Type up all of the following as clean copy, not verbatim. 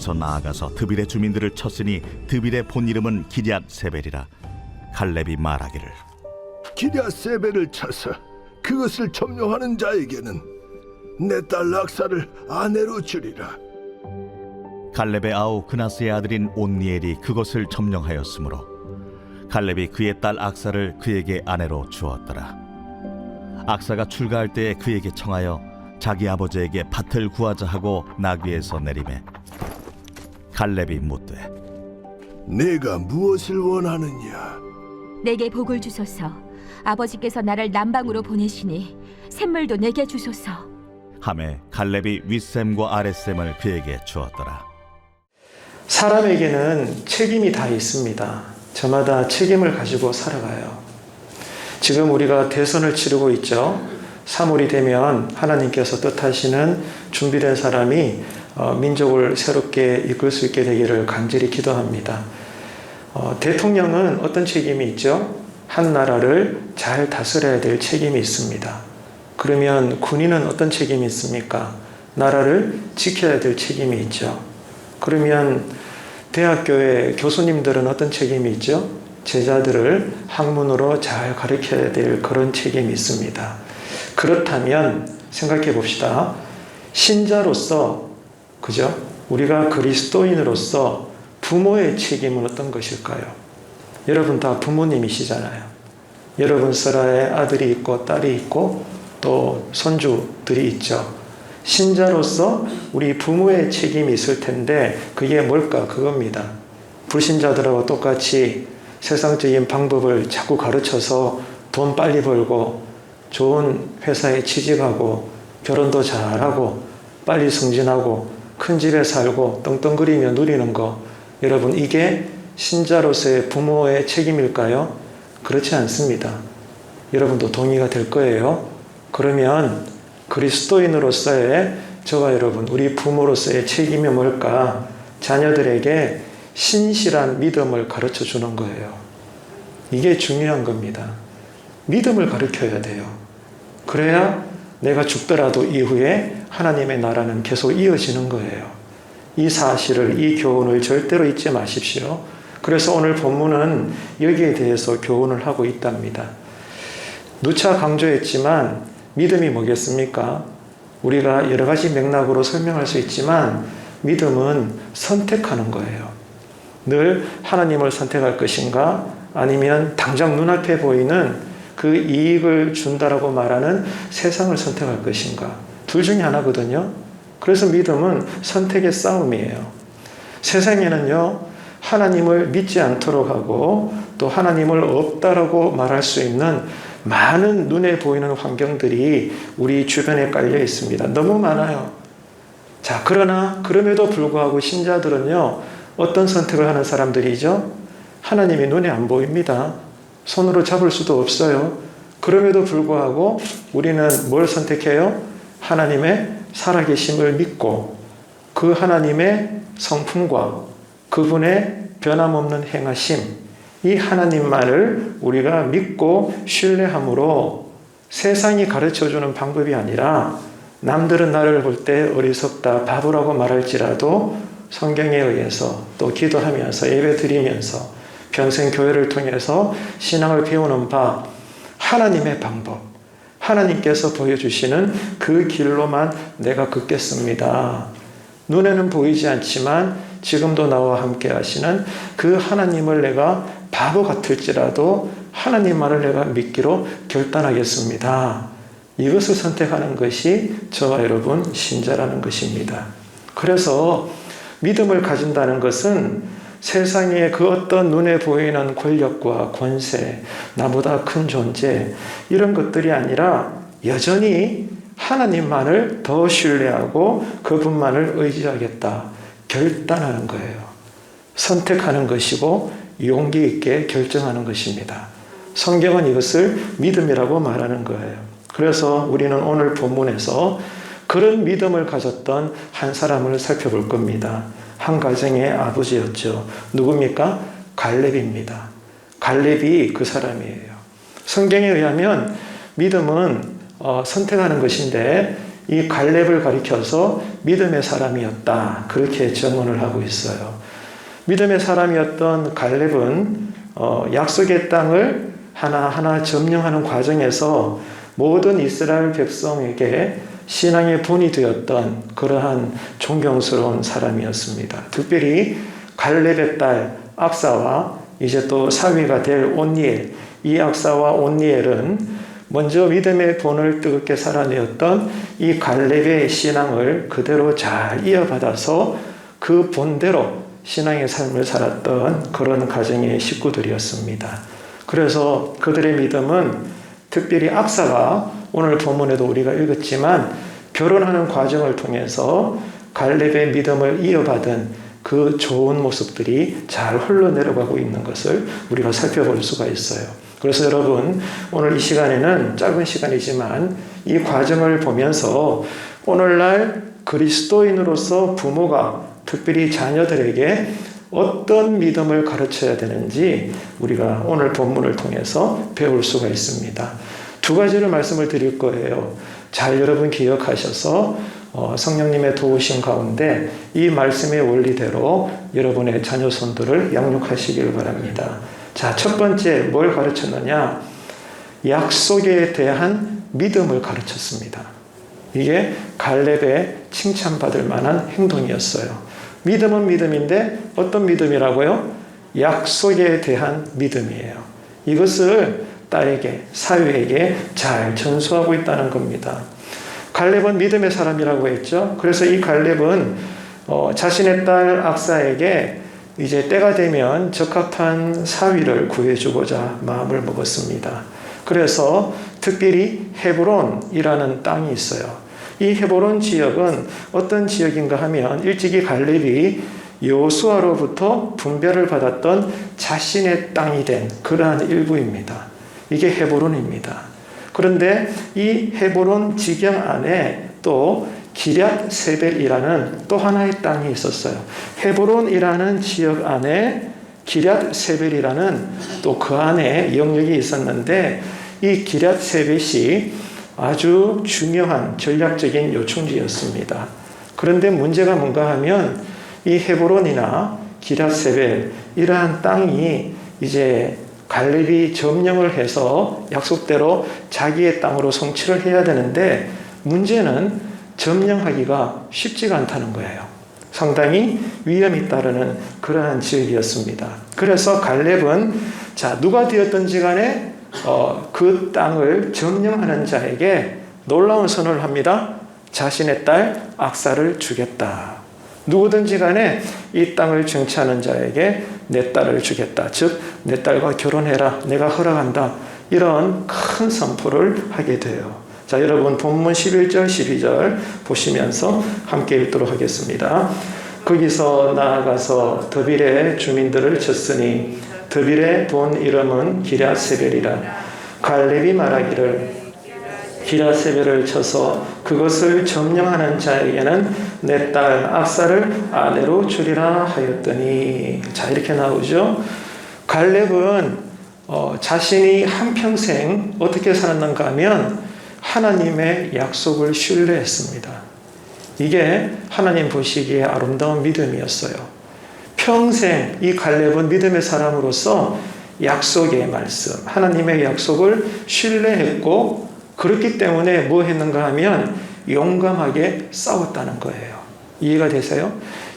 거기서 나아가서 드빌의 주민들을 쳤으니 드빌의 본 이름은 기럇 세벨이라. 갈렙이 말하기를 기럇 세벨을 쳐서 그것을 점령하는 자에게는 내 딸 악사를 아내로 주리라. 갈렙의 아우 그나스의 아들인 온니엘이 그것을 점령하였으므로 갈렙이 그의 딸 악사를 그에게 아내로 주었더라. 악사가 출가할 때에 그에게 청하여 자기 아버지에게 밭을 구하자 하고 나귀에서 내리매 갈렙이 묻되 네가 무엇을 원하느냐? 내게 복을 주소서. 아버지께서 나를 남방으로 보내시니 샘물도 내게 주소서. 하매 갈렙이 윗샘과 아랫샘을 그에게 주었더라. 사람에게는 책임이 다 있습니다. 저마다 책임을 가지고 살아가요. 지금 우리가 대선을 치르고 있죠. 3월이 되면 하나님께서 뜻하시는 준비된 사람이 민족을 새롭게 이끌 수 있게 되기를 간절히 기도합니다. 대통령은 어떤 책임이 있죠? 한 나라를 잘 다스려야 될 책임이 있습니다. 그러면 군인은 어떤 책임이 있습니까? 나라를 지켜야 될 책임이 있죠. 그러면 대학교의 교수님들은 어떤 책임이 있죠? 제자들을 학문으로 잘 가르쳐야 될 그런 책임이 있습니다. 그렇다면 생각해 봅시다. 신자로서, 그죠? 우리가 그리스도인으로서 부모의 책임은 어떤 것일까요? 여러분 다 부모님이시잖아요. 여러분 설아에 아들이 있고 딸이 있고 또 손주들이 있죠. 신자로서 우리 부모의 책임이 있을 텐데 그게 뭘까? 그겁니다. 불신자들하고 똑같이 세상적인 방법을 자꾸 가르쳐서 돈 빨리 벌고 좋은 회사에 취직하고 결혼도 잘하고 빨리 승진하고 큰 집에 살고 떵떵거리며 누리는 거, 여러분 이게 신자로서의 부모의 책임일까요? 그렇지 않습니다. 여러분도 동의가 될 거예요. 그러면 그리스도인으로서의 저와 여러분, 우리 부모로서의 책임이 뭘까? 자녀들에게 신실한 믿음을 가르쳐 주는 거예요. 이게 중요한 겁니다. 믿음을 가르쳐야 돼요. 그래야 내가 죽더라도 이후에 하나님의 나라는 계속 이어지는 거예요. 이 사실을, 이 교훈을 절대로 잊지 마십시오. 그래서 오늘 본문은 여기에 대해서 교훈을 하고 있답니다. 누차 강조했지만 믿음이 뭐겠습니까? 우리가 여러 가지 맥락으로 설명할 수 있지만 믿음은 선택하는 거예요. 늘 하나님을 선택할 것인가? 아니면 당장 눈앞에 보이는 그 이익을 준다라고 말하는 세상을 선택할 것인가? 둘 중에 하나거든요. 그래서 믿음은 선택의 싸움이에요. 세상에는요, 하나님을 믿지 않도록 하고 또 하나님을 없다라고 말할 수 있는 많은 눈에 보이는 환경들이 우리 주변에 깔려 있습니다. 너무 많아요. 자, 그러나 그럼에도 불구하고 신자들은요, 어떤 선택을 하는 사람들이죠? 하나님이 눈에 안 보입니다. 손으로 잡을 수도 없어요. 그럼에도 불구하고 우리는 뭘 선택해요? 하나님의 살아계심을 믿고 그 하나님의 성품과 그분의 변함없는 행하심, 이 하나님만을 우리가 믿고 신뢰함으로 세상이 가르쳐주는 방법이 아니라 남들은 나를 볼 때 어리석다, 바보라고 말할지라도 성경에 의해서 또 기도하면서 예배 드리면서 평생 교회를 통해서 신앙을 배우는 바 하나님의 방법, 하나님께서 보여주시는 그 길로만 내가 걷겠습니다. 눈에는 보이지 않지만 지금도 나와 함께 하시는 그 하나님을 내가 바보 같을지라도 하나님만을 내가 믿기로 결단하겠습니다. 이것을 선택하는 것이 저와 여러분 신자라는 것입니다. 그래서 믿음을 가진다는 것은 세상의 그 어떤 눈에 보이는 권력과 권세, 나보다 큰 존재, 이런 것들이 아니라 여전히 하나님만을 더 신뢰하고 그분만을 의지하겠다. 결단하는 거예요. 선택하는 것이고 용기 있게 결정하는 것입니다. 성경은 이것을 믿음이라고 말하는 거예요. 그래서 우리는 오늘 본문에서 그런 믿음을 가졌던 한 사람을 살펴볼 겁니다. 한 가정의 아버지였죠. 누굽니까? 갈렙입니다. 갈렙이 그 사람이에요. 성경에 의하면 믿음은 선택하는 것인데 이 갈렙을 가리켜서 믿음의 사람이었다. 그렇게 증언을 하고 있어요. 믿음의 사람이었던 갈렙은 약속의 땅을 하나하나 점령하는 과정에서 모든 이스라엘 백성에게 신앙의 본이 되었던 그러한 존경스러운 사람이었습니다. 특별히 갈렙의 딸 악사와 이제 또 사위가 될 온니엘, 이 악사와 온니엘은 먼저 믿음의 본을 뜨겁게 살아내었던 이 갈렙의 신앙을 그대로 잘 이어받아서 그 본대로 신앙의 삶을 살았던 그런 가정의 식구들이었습니다. 그래서 그들의 믿음은 특별히 악사가 오늘 본문에도 우리가 읽었지만 결혼하는 과정을 통해서 갈렙의 믿음을 이어받은 그 좋은 모습들이 잘 흘러내려가고 있는 것을 우리가 살펴볼 수가 있어요. 그래서 여러분, 오늘 이 시간에는 짧은 시간이지만 이 과정을 보면서 오늘날 그리스도인으로서 부모가 특별히 자녀들에게 어떤 믿음을 가르쳐야 되는지 우리가 오늘 본문을 통해서 배울 수가 있습니다. 두 가지를 말씀을 드릴 거예요. 잘 여러분 기억하셔서 성령님의 도우심 가운데 이 말씀의 원리대로 여러분의 자녀 손들을 양육하시길 바랍니다. 자, 첫 번째 뭘 가르쳤느냐? 약속에 대한 믿음을 가르쳤습니다. 이게 갈렙의 칭찬받을 만한 행동이었어요. 믿음은 믿음인데 어떤 믿음이라고요? 약속에 대한 믿음이에요. 이것을 딸에게, 사위에게 잘 전수하고 있다는 겁니다. 갈렙은 믿음의 사람이라고 했죠. 그래서 이 갈렙은 자신의 딸 악사에게 이제 때가 되면 적합한 사위를 구해주고자 마음을 먹었습니다. 그래서 특별히 헤브론이라는 땅이 있어요. 이 헤브론 지역은 어떤 지역인가 하면 일찍이 갈렙이 여호수아로부터 분배를 받았던 자신의 땅이 된 그러한 일부입니다. 이게 헤브론입니다. 그런데 이 헤브론 지경 안에 또 기럇 세벨이라는 또 하나의 땅이 있었어요. 헤브론이라는 지역 안에 기럇 세벨이라는 또 그 안에 영역이 있었는데 이 기럇 세벨이 아주 중요한 전략적인 요충지였습니다. 그런데 문제가 뭔가 하면 이 헤브론이나 기럇 세벨 이러한 땅이 이제 갈렙이 점령을 해서 약속대로 자기의 땅으로 성취를 해야 되는데 문제는 점령하기가 쉽지가 않다는 거예요. 상당히 위험이 따르는 그러한 지역이었습니다. 그래서 갈렙은 자 누가 되었든지 간에 그 땅을 점령하는 자에게 놀라운 선언을 합니다. 자신의 딸 악사를 주겠다. 누구든지 간에 이 땅을 정치하는 자에게 내 딸을 주겠다. 즉 내 딸과 결혼해라. 내가 허락한다. 이런 큰 선포를 하게 돼요. 자, 여러분 본문 11절 12절 보시면서 함께 읽도록 하겠습니다. 거기서 나아가서 드빌의 주민들을 쳤으니 드빌의 본 이름은 기럇 세벨이라. 갈렙이 말하기를 기럇 세벨을 쳐서 그것을 점령하는 자에게는 내 딸 악사를 아내로 주리라 하였더니. 자, 이렇게 나오죠. 갈렙은 자신이 한평생 어떻게 살았는가 하면 하나님의 약속을 신뢰했습니다. 이게 하나님 보시기에 아름다운 믿음이었어요. 평생 이 갈렙은 믿음의 사람으로서 약속의 말씀, 하나님의 약속을 신뢰했고 그렇기 때문에 뭐 했는가 하면 용감하게 싸웠다는 거예요. 이해가 되세요?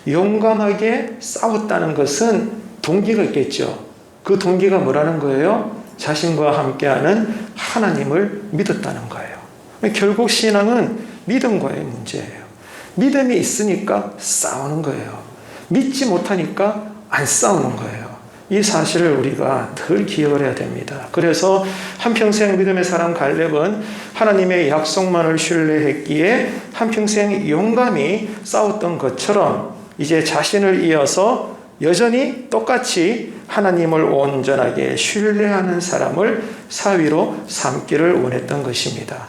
용감하게 싸웠다는 것은 동기가 있겠죠. 그 동기가 뭐라는 거예요? 자신과 함께하는 하나님을 믿었다는 거예요. 결국 신앙은 믿음과의 문제예요. 믿음이 있으니까 싸우는 거예요. 믿지 못하니까 안 싸우는 거예요. 이 사실을 우리가 늘 기억을 해야 됩니다. 그래서 한평생 믿음의 사람 갈렙은 하나님의 약속만을 신뢰했기에 한평생 용감히 싸웠던 것처럼 이제 자신을 이어서 여전히 똑같이 하나님을 온전하게 신뢰하는 사람을 사위로 삼기를 원했던 것입니다.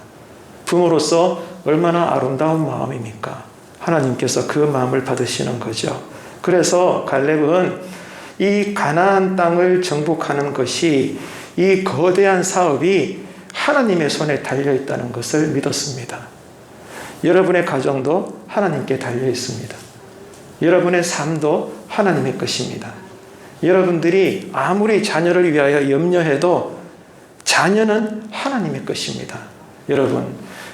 부모로서 얼마나 아름다운 마음입니까? 하나님께서 그 마음을 받으시는 거죠. 그래서 갈렙은 이 가나안 땅을 정복하는 것이 이 거대한 사업이 하나님의 손에 달려있다는 것을 믿었습니다. 여러분의 가정도 하나님께 달려 있습니다. 여러분의 삶도 하나님의 것입니다. 여러분들이 아무리 자녀를 위하여 염려해도 자녀는 하나님의 것입니다.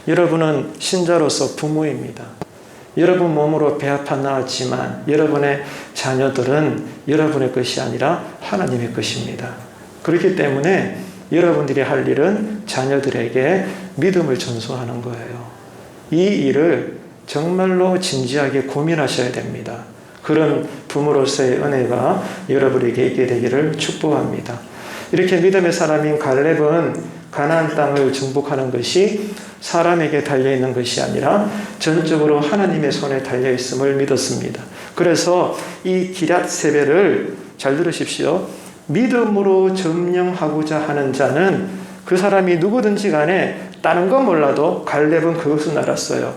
여러분은 신자로서 부모입니다. 여러분 몸으로 배아파 낳았지만 여러분의 자녀들은 여러분의 것이 아니라 하나님의 것입니다. 그렇기 때문에 여러분들이 할 일은 자녀들에게 믿음을 전수하는 거예요. 이 일을 정말로 진지하게 고민하셔야 됩니다. 그런 부모로서의 은혜가 여러분에게 있게 되기를 축복합니다. 이렇게 믿음의 사람인 갈렙은 가나안 땅을 정복하는 것이 사람에게 달려있는 것이 아니라 전적으로 하나님의 손에 달려있음을 믿었습니다. 그래서 이 기럇 세벨을 잘 들으십시오. 믿음으로 점령하고자 하는 자는 그 사람이 누구든지 간에 다른 건 몰라도 갈렙은 그것을 알았어요.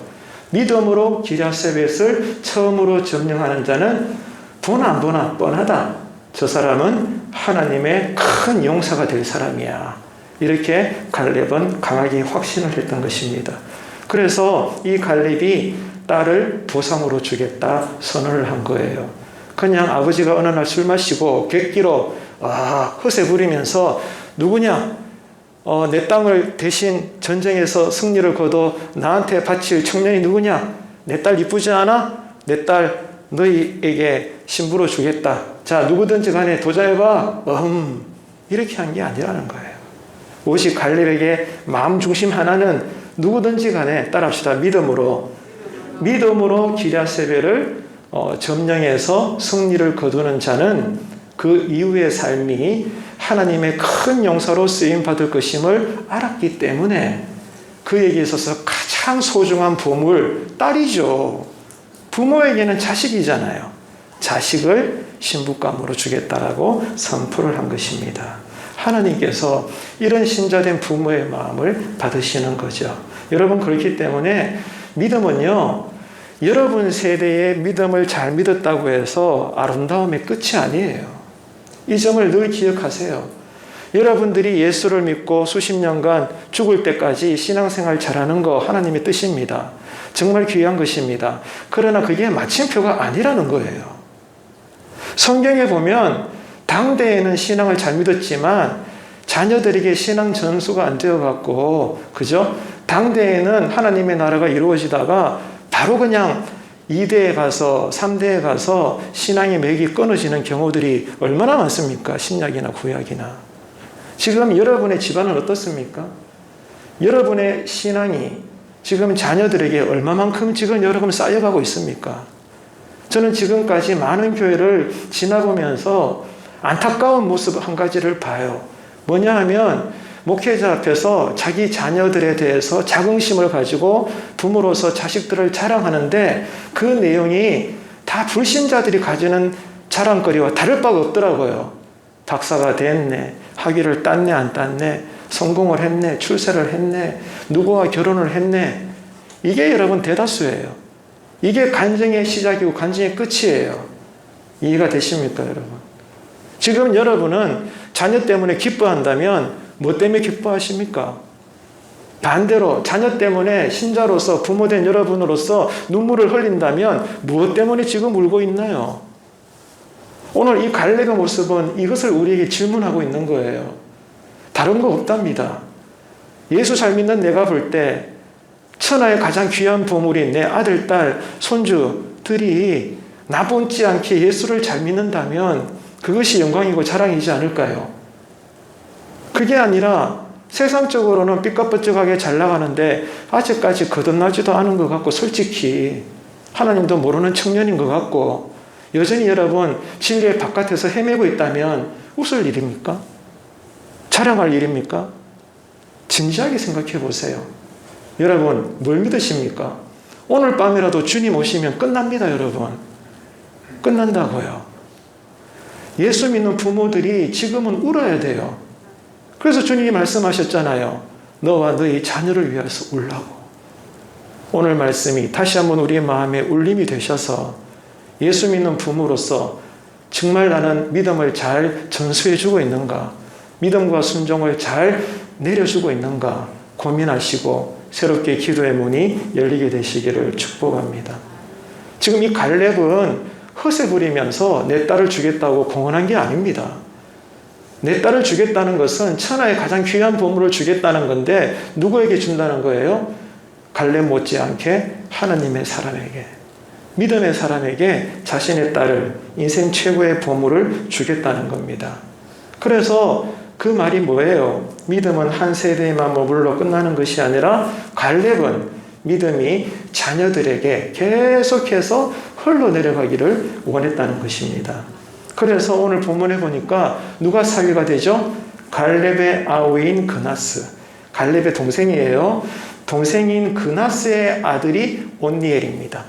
믿음으로 기럇 세벳을 처음으로 점령하는 자는 보나 뻔하다. 저 사람은 하나님의 큰 용사가 될 사람이야. 이렇게 갈렙은 강하게 확신을 했던 것입니다. 그래서 이 갈렙이 딸을 보상으로 주겠다 선언을 한 거예요. 그냥 아버지가 어느 날 술 마시고 객기로 허세 부리면서 누구냐? 내 땅을 대신 전쟁에서 승리를 거둬 나한테 바칠 청년이 누구냐? 내 딸 이쁘지 않아? 내 딸 너희에게 신부로 주겠다. 자, 누구든지 간에 도자해봐. 이렇게 한 게 아니라는 거예요. 오직 갈렙에게 마음 중심 하나는 누구든지 간에 따라합시다. 믿음으로 기럇세벨을 점령해서 승리를 거두는 자는 그 이후의 삶이 하나님의 큰 용사로 쓰임받을 것임을 알았기 때문에 그에게 있어서 가장 소중한 보물, 딸이죠. 부모에게는 자식이잖아요. 자식을 신부감으로 주겠다라고 선포를 한 것입니다. 하나님께서 이런 신자된 부모의 마음을 받으시는 거죠. 여러분, 그렇기 때문에 믿음은요, 여러분 세대의 믿음을 잘 믿었다고 해서 아름다움의 끝이 아니에요. 이 점을 늘 기억하세요. 여러분들이 예수를 믿고 수십 년간 죽을 때까지 신앙생활 잘하는 거 하나님의 뜻입니다. 정말 귀한 것입니다. 그러나 그게 마침표가 아니라는 거예요. 성경에 보면 당대에는 신앙을 잘 믿었지만 자녀들에게 신앙 전수가 안 되어갖고, 그죠? 당대에는 하나님의 나라가 이루어지다가 바로 그냥 2대에 가서 3대에 가서 신앙의 맥이 끊어지는 경우들이 얼마나 많습니까? 신약이나 구약이나. 지금 여러분의 집안은 어떻습니까? 여러분의 신앙이 지금 자녀들에게 얼마만큼 지금 여러분 쌓여가고 있습니까? 저는 지금까지 많은 교회를 지나보면서 안타까운 모습 한 가지를 봐요. 뭐냐 하면 목회자 앞에서 자기 자녀들에 대해서 자긍심을 가지고 부모로서 자식들을 자랑하는데 그 내용이 다 불신자들이 가지는 자랑거리와 다를 바가 없더라고요. 박사가 됐네, 학위를 땄네 안 땄네, 성공을 했네, 출세를 했네, 누구와 결혼을 했네. 이게 여러분 대다수예요. 이게 간증의 시작이고 간증의 끝이에요. 이해가 되십니까, 여러분? 지금 여러분은 자녀 때문에 기뻐한다면 뭐 때문에 기뻐하십니까? 반대로 자녀 때문에 신자로서 부모된 여러분으로서 눈물을 흘린다면 무엇 때문에 지금 울고 있나요? 오늘 이 갈렙의 모습은 이것을 우리에게 질문하고 있는 거예요. 다른 거 없답니다. 예수 잘 믿는 내가 볼 때 천하의 가장 귀한 보물인 내 아들, 딸, 손주들이 나본지 않게 예수를 잘 믿는다면 그것이 영광이고 자랑이지 않을까요? 그게 아니라 세상적으로는 삐까뻔쩍하게 잘 나가는데 아직까지 거듭나지도 않은 것 같고 솔직히 하나님도 모르는 청년인 것 같고 여전히 여러분 진리의 바깥에서 헤매고 있다면 웃을 일입니까? 자랑할 일입니까? 진지하게 생각해 보세요. 여러분 뭘 믿으십니까? 오늘 밤이라도 주님 오시면 끝납니다. 여러분 끝난다고요. 예수 믿는 부모들이 지금은 울어야 돼요. 그래서 주님이 말씀하셨잖아요. 너와 너희 자녀를 위해서 울라고. 오늘 말씀이 다시 한번 우리의 마음에 울림이 되셔서 예수 믿는 부모로서 정말 나는 믿음을 잘 전수해주고 있는가, 믿음과 순종을 잘 내려주고 있는가 고민하시고 새롭게 기도의 문이 열리게 되시기를 축복합니다. 지금 이 갈렙은 허세 부리면서 내 딸을 주겠다고 공언한 게 아닙니다. 내 딸을 주겠다는 것은 천하의 가장 귀한 보물을 주겠다는 건데 누구에게 준다는 거예요? 갈렙 못지않게 하나님의 사람에게, 믿음의 사람에게 자신의 딸을, 인생 최고의 보물을 주겠다는 겁니다. 그래서 그 말이 뭐예요? 믿음은 한 세대에만 머물러 끝나는 것이 아니라 갈렙은 믿음이 자녀들에게 계속해서 흘러내려가기를 원했다는 것입니다. 그래서 오늘 본문에 보니까 누가 사위가 되죠? 갈렙의 아우인 그나스, 갈렙의 동생이에요. 동생인 그나스의 아들이 온니엘입니다.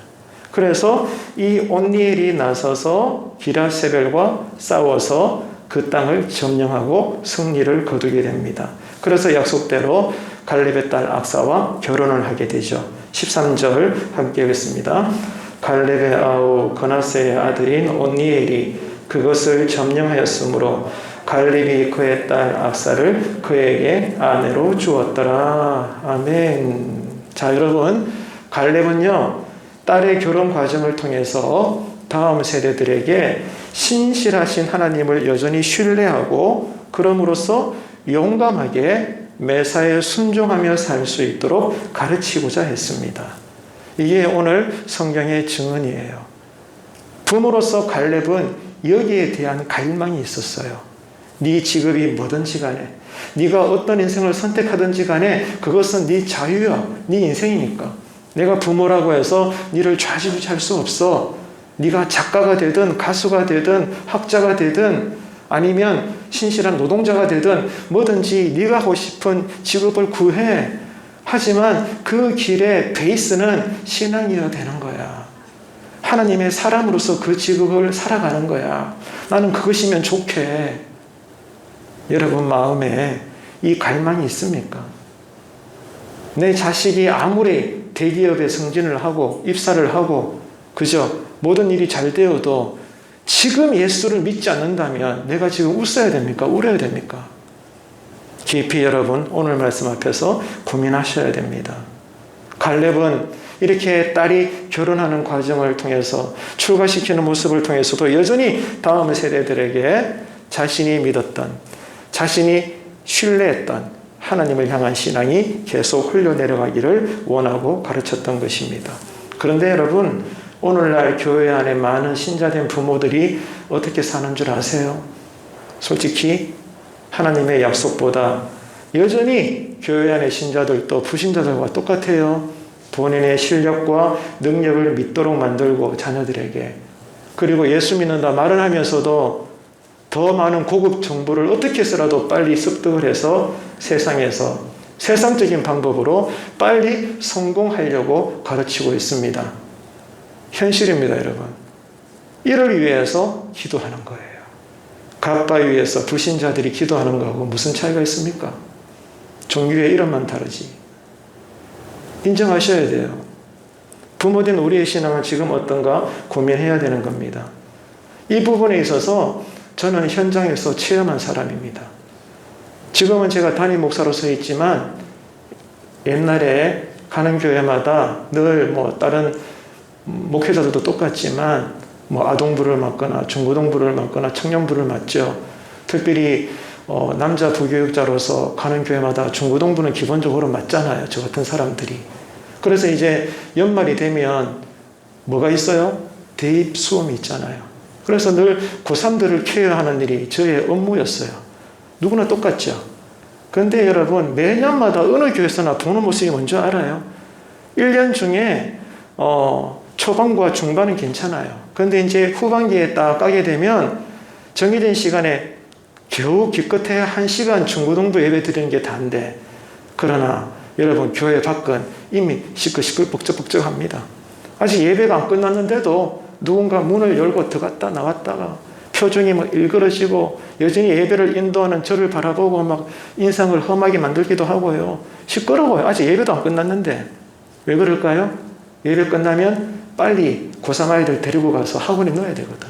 그래서 이 온니엘이 나서서 기라세벨과 싸워서 그 땅을 점령하고 승리를 거두게 됩니다. 그래서 약속대로 갈렙의 딸 악사와 결혼을 하게 되죠. 13절 함께 하겠습니다. 갈렙의 아우 그나스의 아들인 온니엘이 그것을 점령하였으므로 갈렙이 그의 딸 악사를 그에게 아내로 주었더라. 아멘. 자, 여러분, 갈렙은요 딸의 결혼 과정을 통해서 다음 세대들에게 신실하신 하나님을 여전히 신뢰하고 그럼으로써 용감하게 매사에 순종하며 살 수 있도록 가르치고자 했습니다. 이게 오늘 성경의 증언이에요. 부모로서 갈렙은 여기에 대한 갈망이 있었어요. 네 직업이 뭐든지 간에, 네가 어떤 인생을 선택하든지 간에 그것은 네 자유야, 네 인생이니까. 내가 부모라고 해서 네를 좌지우지할 수 없어. 네가 작가가 되든 가수가 되든 학자가 되든 아니면 신실한 노동자가 되든 뭐든지 네가 하고 싶은 직업을 구해. 하지만 그 길의 베이스는 신앙이어야 되는 거야. 하나님의 사람으로서 그 직업을 살아가는 거야. 나는 그것이면 좋게. 여러분 마음에 이 갈망이 있습니까? 내 자식이 아무리 대기업에 승진을 하고 입사를 하고 그죠? 모든 일이 잘 되어도 지금 예수를 믿지 않는다면 내가 지금 웃어야 됩니까? 울어야 됩니까? 깊이 여러분 오늘 말씀 앞에서 고민하셔야 됩니다. 갈렙은 이렇게 딸이 결혼하는 과정을 통해서 출가시키는 모습을 통해서도 여전히 다음 세대들에게 자신이 믿었던, 자신이 신뢰했던 하나님을 향한 신앙이 계속 흘러내려가기를 원하고 가르쳤던 것입니다. 그런데 여러분 오늘날 교회 안에 많은 신자된 부모들이 어떻게 사는 줄 아세요? 솔직히 하나님의 약속보다 여전히 교회 안의 신자들도 불신자들과 똑같아요. 본인의 실력과 능력을 믿도록 만들고 자녀들에게, 그리고 예수 믿는다 말을 하면서도 더 많은 고급 정보를 어떻게 해서라도 빨리 습득을 해서 세상에서 세상적인 방법으로 빨리 성공하려고 가르치고 있습니다. 현실입니다, 여러분. 이를 위해서 기도하는 거예요. 갑바 위에서 불신자들이 기도하는 거하고 무슨 차이가 있습니까? 종교의 이름만 다르지. 인정하셔야 돼요. 부모된 우리의 신앙은 지금 어떤가 고민해야 되는 겁니다. 이 부분에 있어서 저는 현장에서 체험한 사람입니다. 지금은 제가 담임 목사로 서 있지만 옛날에 가는 교회마다 늘 다른 목회자들도 똑같지만 아동부를 맡거나 중고등부를 맡거나 청년부를 맡죠. 특별히 남자 부교육자로서 가는 교회마다 중고등부는 기본적으로 맡잖아요. 저 같은 사람들이. 그래서 이제 연말이 되면 뭐가 있어요? 대입 수험이 있잖아요. 그래서 늘 고3들을 케어하는 일이 저의 업무였어요. 누구나 똑같죠. 그런데 여러분 매년마다 어느 교회에서나 보는 모습이 뭔지 알아요? 1년 중에 초반과 중반은 괜찮아요. 그런데 이제 후반기에 딱 가게 되면 정해진 시간에 겨우 기껏해야 1시간 중고등부 예배 드리는 게 다인데, 그러나 여러분 교회 밖은 이미 시끌시끌 벅적벅적합니다. 아직 예배가 안 끝났는데도 누군가 문을 열고 들어갔다 나왔다가 표정이 일그러지고 여전히 예배를 인도하는 저를 바라보고 막 인상을 험하게 만들기도 하고요. 시끄러워요. 아직 예배도 안 끝났는데. 왜 그럴까요? 예배 끝나면 빨리 고3 아이들 데리고 가서 학원에 넣어야 되거든.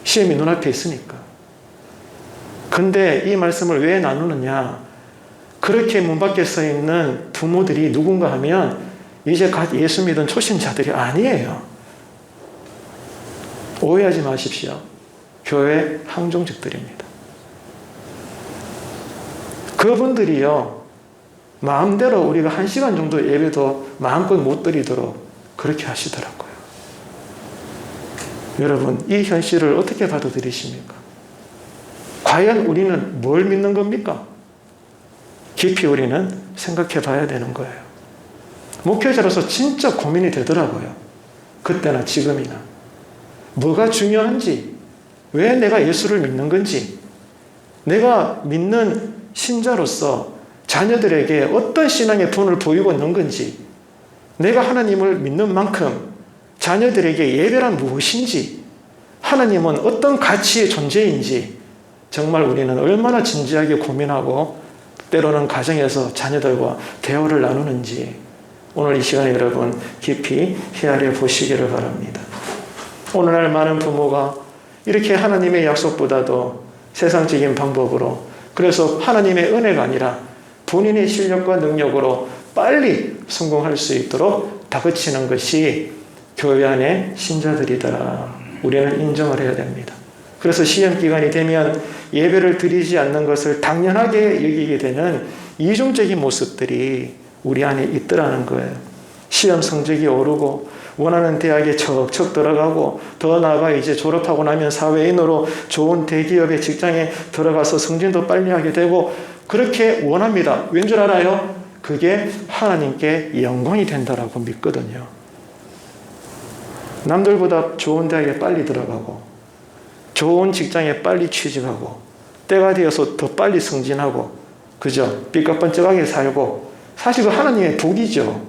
시험이 눈앞에 있으니까. 근데 이 말씀을 왜 나누느냐? 그렇게 문 밖에 서 있는 부모들이 누군가 하면 이제 갓 예수 믿은 초신자들이 아니에요. 오해하지 마십시오. 교회 항종직들입니다. 그분들이요, 마음대로 우리가 1시간 정도 예배도 마음껏 못 드리도록 그렇게 하시더라고요. 여러분, 이 현실을 어떻게 받아들이십니까? 과연 우리는 뭘 믿는 겁니까? 깊이 우리는 생각해 봐야 되는 거예요. 목회자로서 진짜 고민이 되더라고요. 그때나 지금이나. 뭐가 중요한지, 왜 내가 예수를 믿는 건지, 내가 믿는 신자로서 자녀들에게 어떤 신앙의 본을 보이고 있는 건지, 내가 하나님을 믿는 만큼 자녀들에게 예배란 무엇인지, 하나님은 어떤 가치의 존재인지 정말 우리는 얼마나 진지하게 고민하고 때로는 가정에서 자녀들과 대화를 나누는지 오늘 이 시간에 여러분 깊이 헤아려 보시기를 바랍니다. 오늘날 많은 부모가 이렇게 하나님의 약속보다도 세상적인 방법으로, 그래서 하나님의 은혜가 아니라 본인의 실력과 능력으로 빨리 성공할 수 있도록 다그치는 것이 교회 안의 신자들이다. 우리는 인정을 해야 됩니다. 그래서 시험 기간이 되면 예배를 드리지 않는 것을 당연하게 여기게 되는 이중적인 모습들이 우리 안에 있더라는 거예요. 시험 성적이 오르고 원하는 대학에 척척 들어가고, 더 나아가 이제 졸업하고 나면 사회인으로 좋은 대기업의 직장에 들어가서 승진도 빨리 하게 되고 그렇게 원합니다. 왠 줄 알아요? 그게 하나님께 영광이 된다라고 믿거든요. 남들보다 좋은 대학에 빨리 들어가고 좋은 직장에 빨리 취직하고 때가 되어서 더 빨리 승진하고, 그죠? 삐까뻔쩍하게 살고, 사실 그 하나님의 복이죠.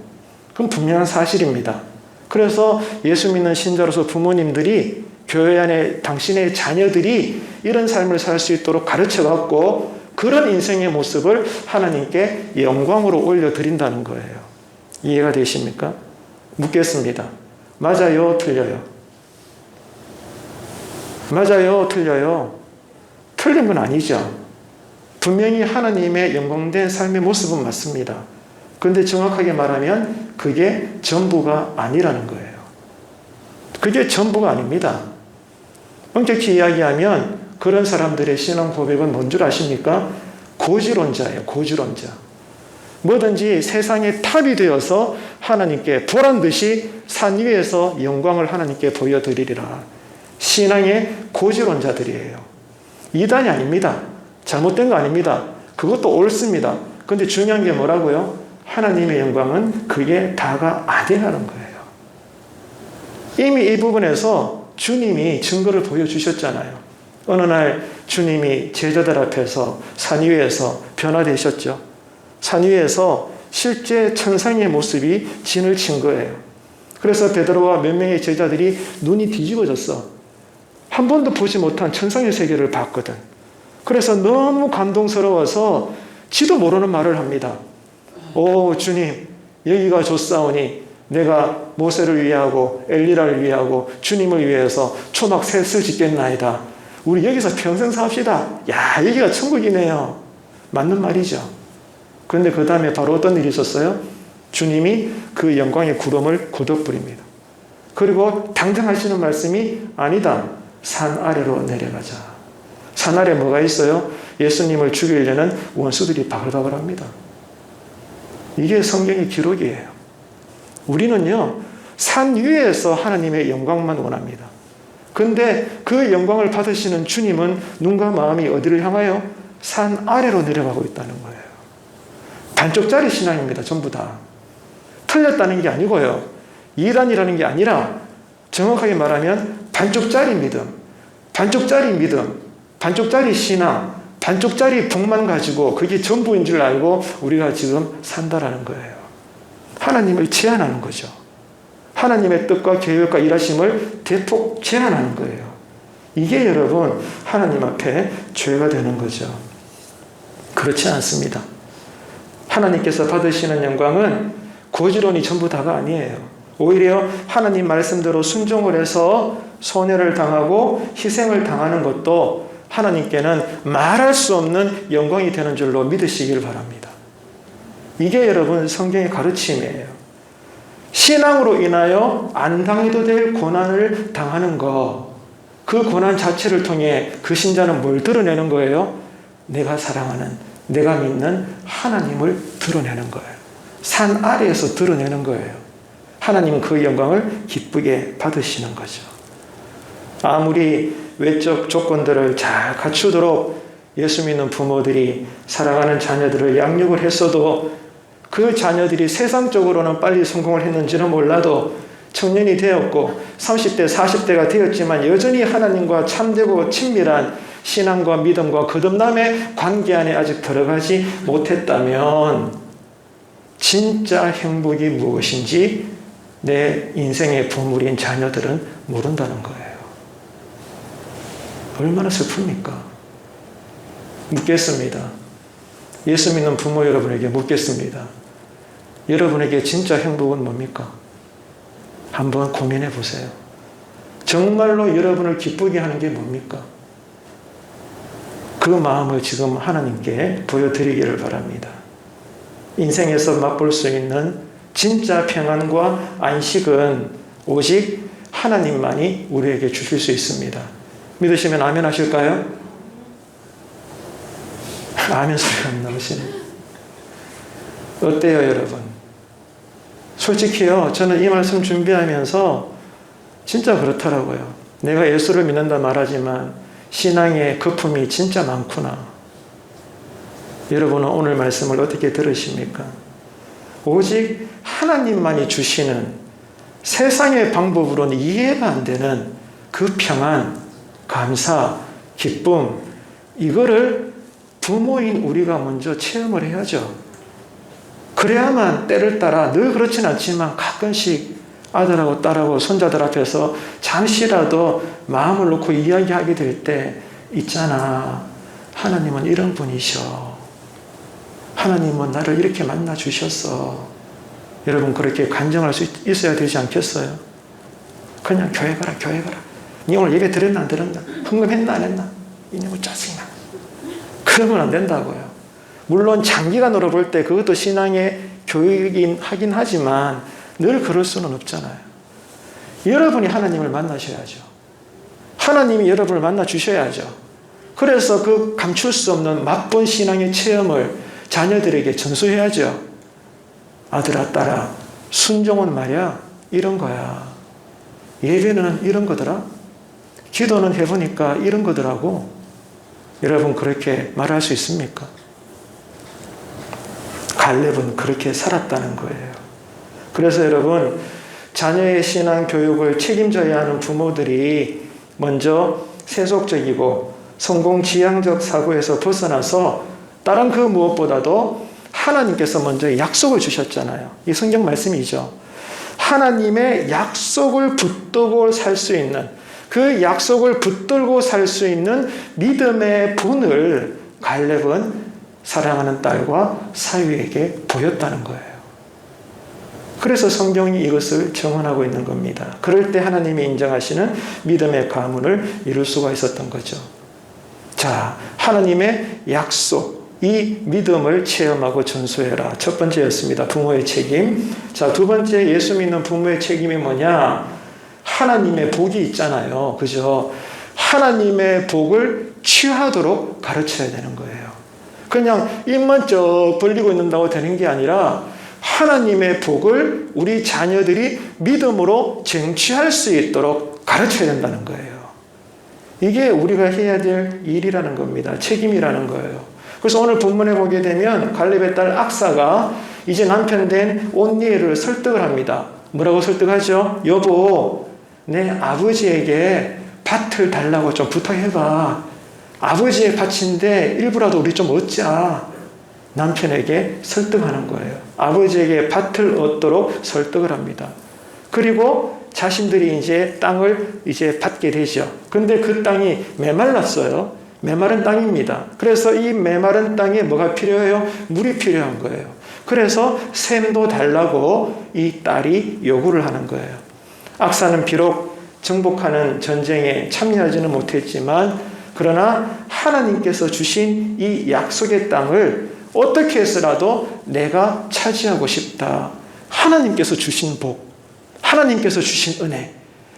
그건 분명한 사실입니다. 그래서 예수 믿는 신자로서 부모님들이 교회 안에 당신의 자녀들이 이런 삶을 살 수 있도록 가르쳐갖고 그런 인생의 모습을 하나님께 영광으로 올려드린다는 거예요. 이해가 되십니까? 묻겠습니다. 맞아요? 틀려요? 맞아요? 틀려요? 틀린 건 아니죠. 분명히 하나님의 영광된 삶의 모습은 맞습니다. 그런데 정확하게 말하면 그게 전부가 아니라는 거예요. 그게 전부가 아닙니다. 엄격히 이야기하면 그런 사람들의 신앙 고백은 뭔 줄 아십니까? 고지론자예요. 고지론자. 뭐든지 세상의 탑이 되어서 하나님께 보란듯이 산 위에서 영광을 하나님께 보여드리리라. 신앙의 고지론자들이에요. 이단이 아닙니다. 잘못된 거 아닙니다. 그것도 옳습니다. 그런데 중요한 게 뭐라고요? 하나님의 영광은 그게 다가 아니라는 거예요. 이미 이 부분에서 주님이 증거를 보여주셨잖아요. 어느 날 주님이 제자들 앞에서 산 위에서 변화되셨죠. 산 위에서 실제 천상의 모습이 진을 친 거예요. 그래서 베드로와 몇 명의 제자들이 눈이 뒤집어졌어. 한 번도 보지 못한 천상의 세계를 봤거든. 그래서 너무 감동스러워서 지도 모르는 말을 합니다. 오 주님, 여기가 좋사오니 내가 모세를 위하고 엘리야를 위하고 주님을 위해서 초막 셋을 짓겠나이다. 우리 여기서 평생 삽시다. 야, 여기가 천국이네요. 맞는 말이죠. 그런데 그 다음에 바로 어떤 일이 있었어요? 주님이 그 영광의 구름을 걷어버립니다. 그리고 당장 하시는 말씀이 아니다. 산 아래로 내려가자. 산 아래 뭐가 있어요? 예수님을 죽이려는 원수들이 바글바글합니다. 이게 성경의 기록이에요. 우리는요, 산 위에서 하나님의 영광만 원합니다. 근데 그 영광을 받으시는 주님은 눈과 마음이 어디를 향하여? 산 아래로 내려가고 있다는 거예요. 반쪽짜리 신앙입니다. 전부 다. 틀렸다는 게 아니고요. 이단이라는 게 아니라 정확하게 말하면 반쪽짜리 믿음, 반쪽짜리 믿음, 반쪽짜리 신앙, 반쪽짜리 복만 가지고 그게 전부인 줄 알고 우리가 지금 산다라는 거예요. 하나님을 제한하는 거죠. 하나님의 뜻과 계획과 일하심을 대폭 제한하는 거예요. 이게 여러분 하나님 앞에 죄가 되는 거죠. 그렇지 않습니다. 하나님께서 받으시는 영광은 고지론이 전부 다가 아니에요. 오히려 하나님 말씀대로 순종을 해서 손해를 당하고 희생을 당하는 것도 하나님께는 말할 수 없는 영광이 되는 줄로 믿으시길 바랍니다. 이게 여러분 성경의 가르침이에요. 신앙으로 인하여 안 당해도 될 고난을 당하는 거, 그 고난 자체를 통해 그 신자는 뭘 드러내는 거예요? 내가 사랑하는, 내가 믿는 하나님을 드러내는 거예요. 산 아래에서 드러내는 거예요. 하나님은 그 영광을 기쁘게 받으시는 거죠. 아무리 외적 조건들을 잘 갖추도록 예수 믿는 부모들이 사랑하는 자녀들을 양육을 했어도 그 자녀들이 세상적으로는 빨리 성공을 했는지는 몰라도 청년이 되었고 30대, 40대가 되었지만 여전히 하나님과 참되고 친밀한 신앙과 믿음과 거듭남의 관계 안에 아직 들어가지 못했다면 진짜 행복이 무엇인지 내 인생의 보물인 자녀들은 모른다는 거예요. 얼마나 슬픕니까? 묻겠습니다. 예수 믿는 부모 여러분에게 묻겠습니다. 여러분에게 진짜 행복은 뭡니까? 한번 고민해 보세요. 정말로 여러분을 기쁘게 하는 게 뭡니까? 그 마음을 지금 하나님께 보여드리기를 바랍니다. 인생에서 맛볼 수 있는 진짜 평안과 안식은 오직 하나님만이 우리에게 주실 수 있습니다. 믿으시면 아멘 하실까요? 아멘 소리가 안 나오시네. 어때요, 여러분? 솔직히요, 저는 이 말씀 준비하면서 진짜 그렇더라고요. 내가 예수를 믿는다 말하지만 신앙의 거품이 진짜 많구나. 여러분은 오늘 말씀을 어떻게 들으십니까? 오직 하나님만이 주시는 세상의 방법으로는 이해가 안 되는 그 평안, 감사, 기쁨, 이거를 부모인 우리가 먼저 체험을 해야죠. 그래야만 때를 따라, 늘 그렇진 않지만 가끔씩 아들하고 딸하고 손자들 앞에서 잠시라도 마음을 놓고 이야기하게 될 때 있잖아, 하나님은 이런 분이셔. 하나님은 나를 이렇게 만나 주셨어. 여러분 그렇게 간증할 수 있어야 되지 않겠어요? 그냥 교회 가라, 교회 가라. 니 오늘 예배 드렸나 안 드렸나? 헌금했나 안 했나? 이놈의 짜증나. 그러면 안 된다고요. 물론 장기간으로 볼 때 그것도 신앙의 교육이긴 하긴 하지만 늘 그럴 수는 없잖아요. 여러분이 하나님을 만나셔야죠. 하나님이 여러분을 만나 주셔야죠. 그래서 그 감출 수 없는 맛본 신앙의 체험을 자녀들에게 전수해야죠. 아들아, 딸아, 순종은 말이야 이런 거야. 예배는 이런 거더라. 기도는 해보니까 이런 거더라고. 여러분 그렇게 말할 수 있습니까? 갈렙은 그렇게 살았다는 거예요. 그래서 여러분, 자녀의 신앙 교육을 책임져야 하는 부모들이 먼저 세속적이고 성공지향적 사고에서 벗어나서 다른 그 무엇보다도 하나님께서 먼저 약속을 주셨잖아요. 이 성경 말씀이죠. 하나님의 약속을 붙들고 살 수 있는, 그 약속을 붙들고 살 수 있는 믿음의 분을 갈렙은 사랑하는 딸과 사위에게 보였다는 거예요. 그래서 성경이 이것을 정언하고 있는 겁니다. 그럴 때 하나님이 인정하시는 믿음의 가문을 이룰 수가 있었던 거죠. 자, 하나님의 약속, 이 믿음을 체험하고 전수해라. 첫 번째였습니다. 부모의 책임. 자, 두 번째 예수 믿는 부모의 책임이 뭐냐? 하나님의 복이 있잖아요. 그죠? 하나님의 복을 취하도록 가르쳐야 되는 거예요. 그냥 입만 쩍 벌리고 있는다고 되는 게 아니라 하나님의 복을 우리 자녀들이 믿음으로 쟁취할 수 있도록 가르쳐야 된다는 거예요. 이게 우리가 해야 될 일이라는 겁니다. 책임이라는 거예요. 그래서 오늘 본문에 보게 되면 갈렙의 딸 악사가 이제 남편 된 온니엘을 설득을 합니다. 뭐라고 설득하죠? 여보, 내 아버지에게 밭을 달라고 좀 부탁해봐. 아버지의 밭인데 일부라도 우리 좀 얻자. 남편에게 설득하는 거예요. 아버지에게 밭을 얻도록 설득을 합니다. 그리고 자신들이 이제 땅을 이제 받게 되죠. 근데 그 땅이 메말랐어요. 메마른 땅입니다. 그래서 이 메마른 땅에 뭐가 필요해요? 물이 필요한 거예요. 그래서 샘도 달라고 이 딸이 요구를 하는 거예요. 악사는 비록 정복하는 전쟁에 참여하지는 못했지만 그러나 하나님께서 주신 이 약속의 땅을 어떻게 해서라도 내가 차지하고 싶다. 하나님께서 주신 복, 하나님께서 주신 은혜,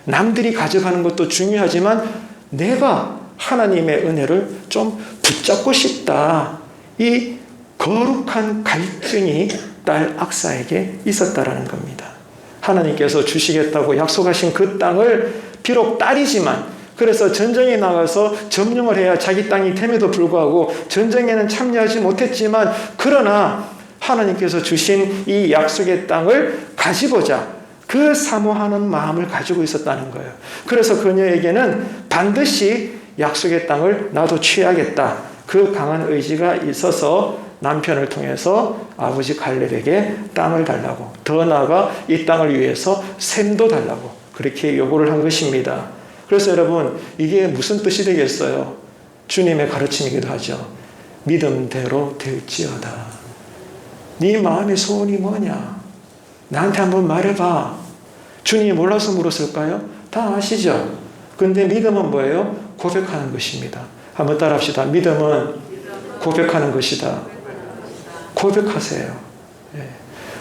남들이 가져가는 것도 중요하지만 내가 하나님의 은혜를 좀 붙잡고 싶다. 이 거룩한 갈증이 딸 악사에게 있었다라는 겁니다. 하나님께서 주시겠다고 약속하신 그 땅을 비록 딸이지만, 그래서 전쟁에 나가서 점령을 해야 자기 땅이 됨에도 불구하고 전쟁에는 참여하지 못했지만, 그러나 하나님께서 주신 이 약속의 땅을 가지고자 그 사모하는 마음을 가지고 있었다는 거예요. 그래서 그녀에게는 반드시 약속의 땅을 나도 취하겠다. 그 강한 의지가 있어서 남편을 통해서 아버지 갈렙에게 땅을 달라고, 더 나아가 이 땅을 위해서 샘도 달라고 그렇게 요구를 한 것입니다. 그래서 여러분, 이게 무슨 뜻이 되겠어요? 주님의 가르침이기도 하죠. 믿음대로 될지어다. 네 마음의 소원이 뭐냐? 나한테 한번 말해봐. 주님이 몰라서 물었을까요? 다 아시죠? 근데 믿음은 뭐예요? 고백하는 것입니다. 한번 따라합시다. 믿음은 고백하는 것이다. 고백하세요. 예.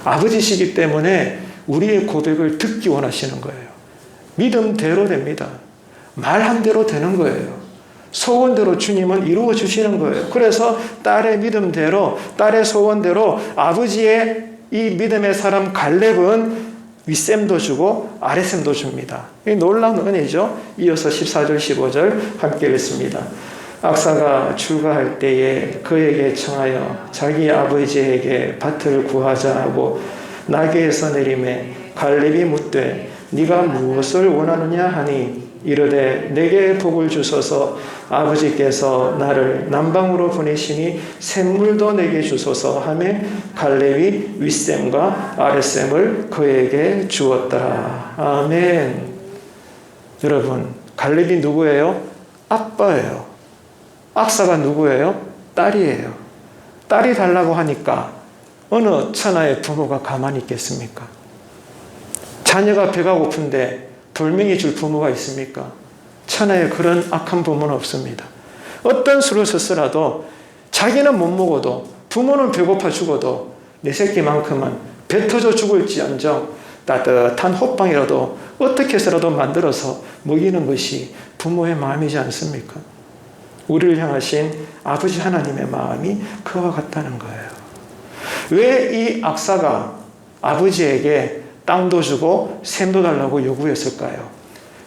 아버지시기 때문에 우리의 고백을 듣기 원하시는 거예요. 믿음대로 됩니다. 말한 대로 되는 거예요. 소원대로 주님은 이루어 주시는 거예요. 그래서 딸의 믿음대로, 딸의 소원대로 아버지의 이 믿음의 사람 갈렙은 윗셈도 주고 아랫셈도 줍니다. 이 놀라운 은혜죠. 이어서 14절 15절 함께 읽습니다. 악사가 출가할 때에 그에게 청하여 자기 아버지에게 밭을 구하자 하고 나귀에서 내리매 갈렙이 묻되 네가 무엇을 원하느냐 하니 이르되 내게 복을 주소서 아버지께서 나를 남방으로 보내시니 샘물도 내게 주소서 하매 갈렙이 윗셈과 아랫셈을 그에게 주었더라. 아멘. 여러분, 갈렙이 누구예요? 아빠예요. 악사가 누구예요? 딸이에요. 딸이 달라고 하니까 어느 천하의 부모가 가만히 있겠습니까? 자녀가 배가 고픈데 돌멩이 줄 부모가 있습니까? 천하에 그런 악한 부모는 없습니다. 어떤 수를 썼으라도 자기는 못 먹어도 부모는 배고파 죽어도 내 새끼만큼은 배 터져 죽을지언정 따뜻한 호빵이라도 어떻게 해서라도 만들어서 먹이는 것이 부모의 마음이지 않습니까? 우리를 향하신 아버지 하나님의 마음이 그와 같다는 거예요. 왜 이 악사가 아버지에게 땅도 주고 샘도 달라고 요구했을까요?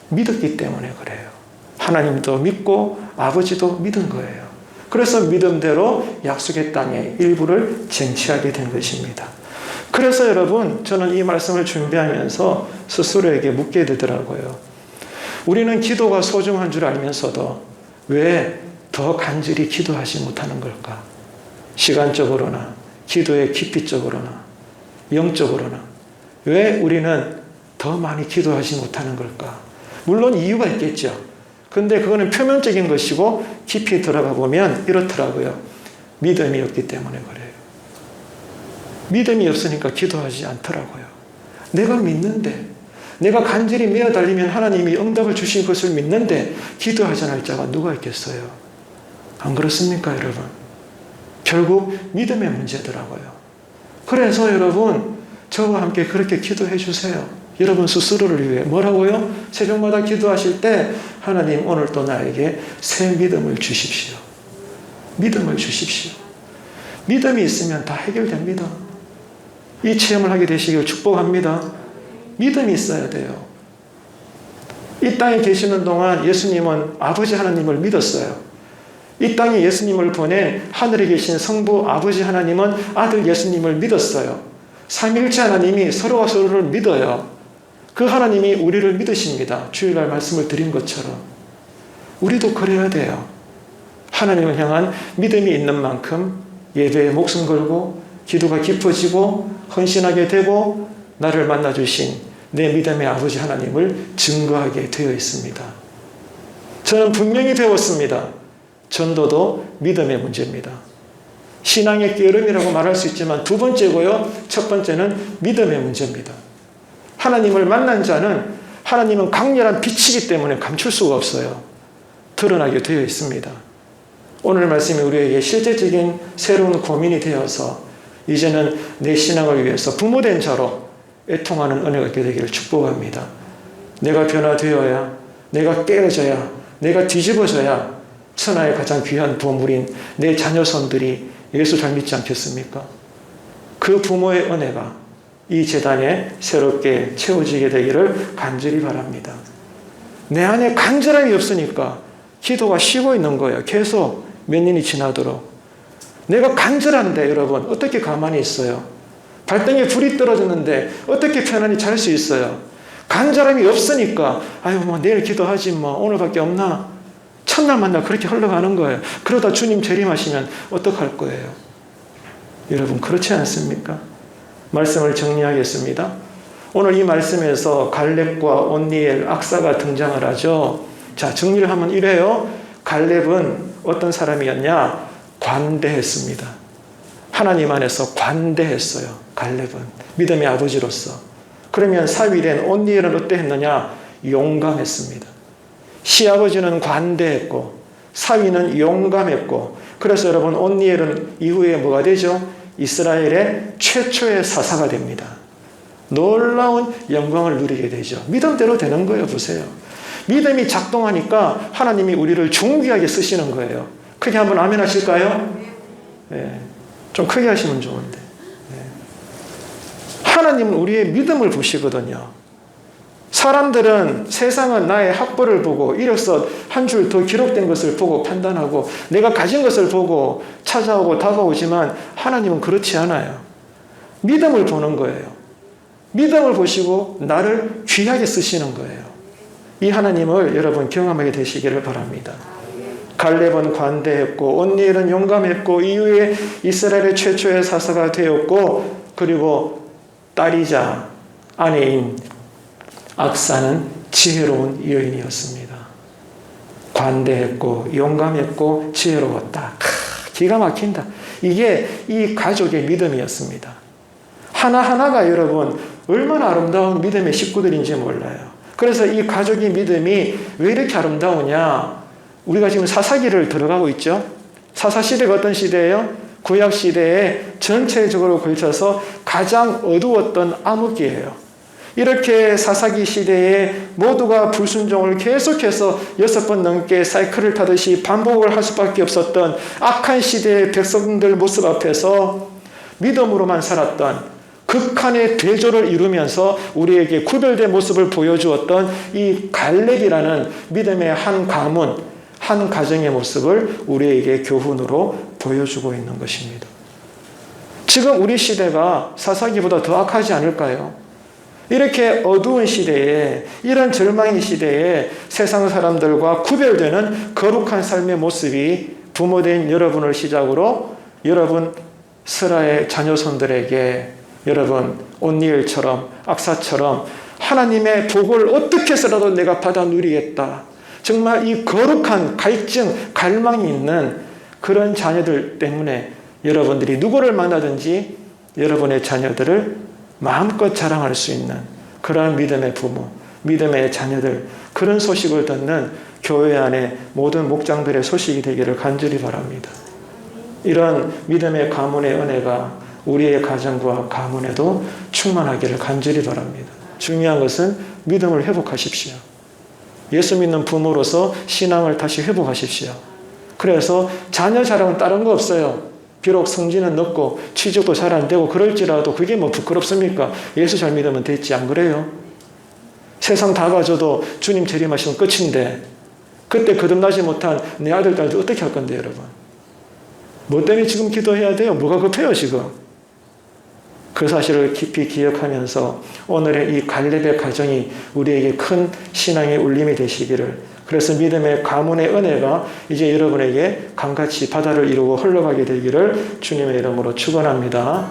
믿었기 때문에 그래요. 하나님도 믿고 아버지도 믿은 거예요. 그래서 믿음대로 약속의 땅의 일부를 쟁취하게 된 것입니다. 그래서 여러분, 저는 이 말씀을 준비하면서 스스로에게 묻게 되더라고요. 우리는 기도가 소중한 줄 알면서도 왜 더 간절히 기도하지 못하는 걸까? 시간적으로나 기도의 깊이적으로나 영적으로나 왜 우리는 더 많이 기도하지 못하는 걸까? 물론 이유가 있겠죠. 근데 그거는 표면적인 것이고 깊이 들어가 보면 이렇더라고요. 믿음이 없기 때문에 그래요. 믿음이 없으니까 기도하지 않더라고요. 내가 믿는데, 내가 간절히 매어 달리면 하나님이 응답을 주실 것을 믿는데 기도하지 않을 자가 누가 있겠어요? 안 그렇습니까, 여러분? 결국 믿음의 문제더라고요. 그래서 여러분, 저와 함께 그렇게 기도해 주세요. 여러분 스스로를 위해. 뭐라고요? 새벽마다 기도하실 때 하나님 오늘 또 나에게 새 믿음을 주십시오. 믿음을 주십시오. 믿음이 있으면 다 해결됩니다. 이 체험을 하게 되시길 축복합니다. 믿음이 있어야 돼요. 이 땅에 계시는 동안 예수님은 아버지 하나님을 믿었어요. 이 땅에 예수님을 보낸 하늘에 계신 성부 아버지 하나님은 아들 예수님을 믿었어요. 삼위일체 하나님이 서로가 서로를 믿어요. 그 하나님이 우리를 믿으십니다. 주일날 말씀을 드린 것처럼. 우리도 그래야 돼요. 하나님을 향한 믿음이 있는 만큼 예배에 목숨 걸고 기도가 깊어지고 헌신하게 되고 나를 만나주신 내 믿음의 아버지 하나님을 증거하게 되어 있습니다. 저는 분명히 배웠습니다. 전도도 믿음의 문제입니다. 신앙의 깨름이라고 말할 수 있지만 두 번째고요. 첫 번째는 믿음의 문제입니다. 하나님을 만난 자는 하나님은 강렬한 빛이기 때문에 감출 수가 없어요. 드러나게 되어 있습니다. 오늘 말씀이 우리에게 실제적인 새로운 고민이 되어서 이제는 내 신앙을 위해서 부모된 자로 애통하는 은혜가 있게 되기를 축복합니다. 내가 변화되어야, 내가 깨어져야, 내가 뒤집어져야 천하의 가장 귀한 보물인 내 자녀손들이 예수 잘 믿지 않겠습니까? 그 부모의 은혜가 이 재단에 새롭게 채워지게 되기를 간절히 바랍니다. 내 안에 간절함이 없으니까 기도가 쉬고 있는 거예요. 계속 몇 년이 지나도록. 내가 간절한데 여러분 어떻게 가만히 있어요? 발등에 불이 떨어졌는데 어떻게 편안히 잘 수 있어요? 간절함이 없으니까 아유 뭐 내일 기도하지 뭐 오늘밖에 없나? 첫날 만날 그렇게 흘러가는 거예요. 그러다 주님 재림하시면 어떡할 거예요? 여러분 그렇지 않습니까? 말씀을 정리하겠습니다. 오늘 이 말씀에서 갈렙과 온니엘, 악사가 등장을 하죠. 자, 정리를 하면 이래요. 갈렙은 어떤 사람이었냐? 관대했습니다. 하나님 안에서 관대했어요. 갈렙은 믿음의 아버지로서. 그러면 사위된 온니엘은 어땠느냐? 용감했습니다. 시아버지는 관대했고 사위는 용감했고, 그래서 여러분 온니엘은 이후에 뭐가 되죠? 이스라엘의 최초의 사사가 됩니다. 놀라운 영광을 누리게 되죠. 믿음대로 되는 거예요. 보세요. 믿음이 작동하니까 하나님이 우리를 존귀하게 쓰시는 거예요. 크게 한번 아멘 하실까요? 네. 좀 크게 하시면 좋은데. 네. 하나님은 우리의 믿음을 보시거든요. 사람들은, 세상은 나의 학벌을 보고 이력서 한 줄 더 기록된 것을 보고 판단하고 내가 가진 것을 보고 찾아오고 다가오지만 하나님은 그렇지 않아요. 믿음을 보는 거예요. 믿음을 보시고 나를 귀하게 쓰시는 거예요. 이 하나님을 여러분 경험하게 되시기를 바랍니다. 갈렙은 관대했고 온니엘은 용감했고 이후에 이스라엘의 최초의 사사가 되었고, 그리고 딸이자 아내인 악사는 지혜로운 여인이었습니다. 관대했고 용감했고 지혜로웠다. 기가 막힌다. 이게 이 가족의 믿음이었습니다. 하나하나가 여러분 얼마나 아름다운 믿음의 식구들인지 몰라요. 그래서 이 가족의 믿음이 왜 이렇게 아름다우냐? 우리가 지금 사사기를 들어가고 있죠. 사사시대가 어떤 시대예요? 구약시대에 전체적으로 걸쳐서 가장 어두웠던 암흑기예요. 이렇게 사사기 시대에 모두가 불순종을 계속해서 6번 넘게 사이클을 타듯이 반복을 할 수밖에 없었던 악한 시대의 백성들 모습 앞에서 믿음으로만 살았던, 극한의 대조를 이루면서 우리에게 구별된 모습을 보여주었던 이 갈렙이라는 믿음의 한 가문, 한 가정의 모습을 우리에게 교훈으로 보여주고 있는 것입니다. 지금 우리 시대가 사사기보다 더 악하지 않을까요? 이렇게 어두운 시대에, 이런 절망의 시대에 세상 사람들과 구별되는 거룩한 삶의 모습이 부모된 여러분을 시작으로 여러분 스라의 자녀손들에게, 여러분 온니엘처럼 악사처럼 하나님의 복을 어떻게 해서라도 내가 받아 누리겠다, 정말 이 거룩한 갈증, 갈망이 있는 그런 자녀들 때문에 여러분들이 누구를 만나든지 여러분의 자녀들을 마음껏 자랑할 수 있는 그러한 믿음의 부모, 믿음의 자녀들, 그런 소식을 듣는 교회 안에 모든 목장들의 소식이 되기를 간절히 바랍니다. 이런 믿음의 가문의 은혜가 우리의 가정과 가문에도 충만하기를 간절히 바랍니다. 중요한 것은 믿음을 회복하십시오. 예수 믿는 부모로서 신앙을 다시 회복하십시오. 그래서 자녀 자랑은 다른 거 없어요. 비록 성질은 높고 취직도 잘 안 되고 그럴지라도 그게 뭐 부끄럽습니까? 예수 잘 믿으면 됐지, 안 그래요? 세상 다 가져도 주님 재림하시면 끝인데 그때 거듭나지 못한 내 아들, 딸도 어떻게 할 건데 여러분? 뭐 때문에 지금 기도해야 돼요? 뭐가 급해요 지금? 그 사실을 깊이 기억하면서 오늘의 이 갈렙의 가정이 우리에게 큰 신앙의 울림이 되시기를, 그래서 믿음의 가문의 은혜가 이제 여러분에게 강같이 바다를 이루고 흘러가게 되기를 주님의 이름으로 축원합니다.